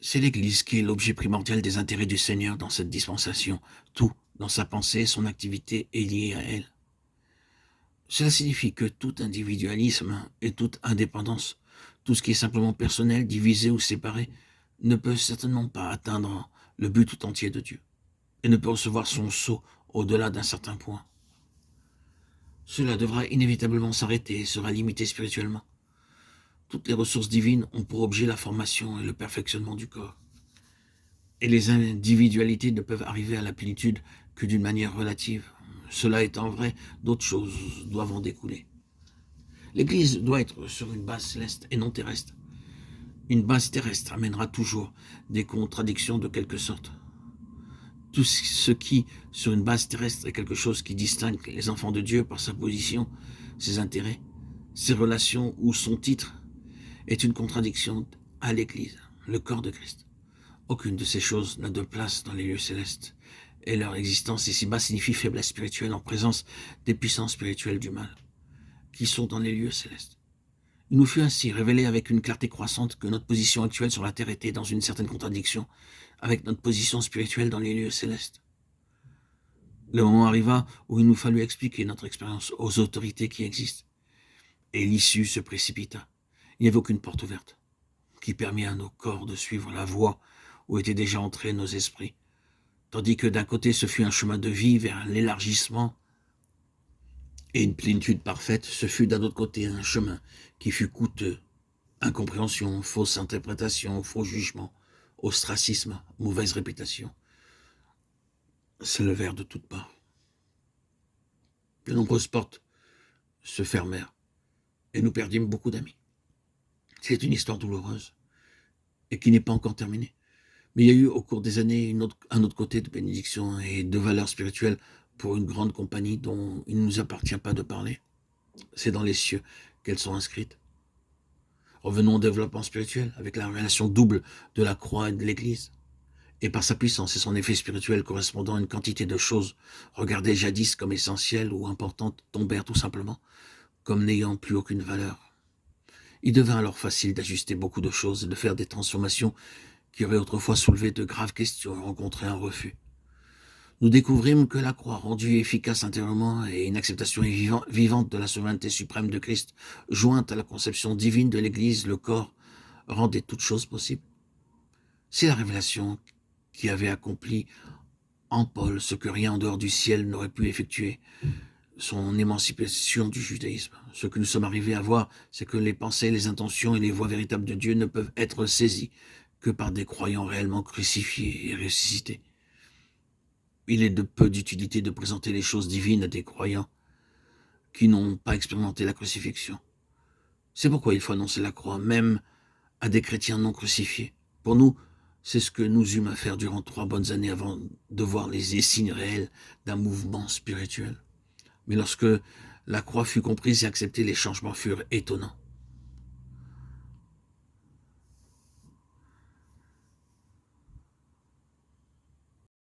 C'est l'Église qui est l'objet primordial des intérêts du Seigneur dans cette dispensation. Tout, dans sa pensée, son activité, est lié à elle. Cela signifie que tout individualisme et toute indépendance, tout ce qui est simplement personnel, divisé ou séparé, ne peut certainement pas atteindre le but tout entier de Dieu et ne peut recevoir son sceau au-delà d'un certain point. Cela devra inévitablement s'arrêter et sera limité spirituellement. Toutes les ressources divines ont pour objet la formation et le perfectionnement du corps. Et les individualités ne peuvent arriver à la plénitude que d'une manière relative. Cela étant vrai, d'autres choses doivent en découler. L'Église doit être sur une base céleste et non terrestre. Une base terrestre amènera toujours des contradictions de quelque sorte. Tout ce qui, sur une base terrestre, est quelque chose qui distingue les enfants de Dieu par sa position, ses intérêts, ses relations ou son titre, est une contradiction à l'Église, le corps de Christ. Aucune de ces choses n'a de place dans les lieux célestes, et leur existence ici-bas signifie faiblesse spirituelle en présence des puissances spirituelles du mal, qui sont dans les lieux célestes. Il nous fut ainsi révélé avec une clarté croissante que notre position actuelle sur la terre était dans une certaine contradiction avec notre position spirituelle dans les lieux célestes. Le moment arriva où il nous fallut expliquer notre expérience aux autorités qui existent, et l'issue se précipita. Il n'y avait aucune porte ouverte qui permit à nos corps de suivre la voie où étaient déjà entrés nos esprits, tandis que d'un côté ce fut un chemin de vie vers l'élargissement et une plénitude parfaite, ce fut d'un autre côté un chemin qui fut coûteux, incompréhension, fausse interprétation, faux jugement, ostracisme, mauvaise réputation, s'élevèrent de toutes parts. De nombreuses portes se fermèrent et nous perdîmes beaucoup d'amis. C'est une histoire douloureuse et qui n'est pas encore terminée. Mais il y a eu au cours des années un autre côté de bénédiction et de valeur spirituelle pour une grande compagnie dont il ne nous appartient pas de parler. C'est dans les cieux qu'elles sont inscrites. Revenons au développement spirituel avec la révélation double de la croix et de l'Église. Et par sa puissance et son effet spirituel correspondant à une quantité de choses regardées jadis comme essentielles ou importantes tombèrent tout simplement comme n'ayant plus aucune valeur. Il devint alors facile d'ajuster beaucoup de choses et de faire des transformations qui auraient autrefois soulevé de graves questions et rencontré un refus. Nous découvrîmes que la croix, rendue efficace intérieurement et une acceptation vivante de la souveraineté suprême de Christ, jointe à la conception divine de l'Église, le corps, rendait toutes choses possibles. C'est la révélation qui avait accompli en Paul ce que rien en dehors du ciel n'aurait pu effectuer, son émancipation du judaïsme. Ce que nous sommes arrivés à voir, c'est que les pensées, les intentions et les voies véritables de Dieu ne peuvent être saisies que par des croyants réellement crucifiés et ressuscités. Il est de peu d'utilité de présenter les choses divines à des croyants qui n'ont pas expérimenté la crucifixion. C'est pourquoi il faut annoncer la croix, même à des chrétiens non crucifiés. Pour nous, c'est ce que nous eûmes à faire durant 3 bonnes années avant de voir les signes réels d'un mouvement spirituel. Mais lorsque la croix fut comprise et acceptée, les changements furent étonnants.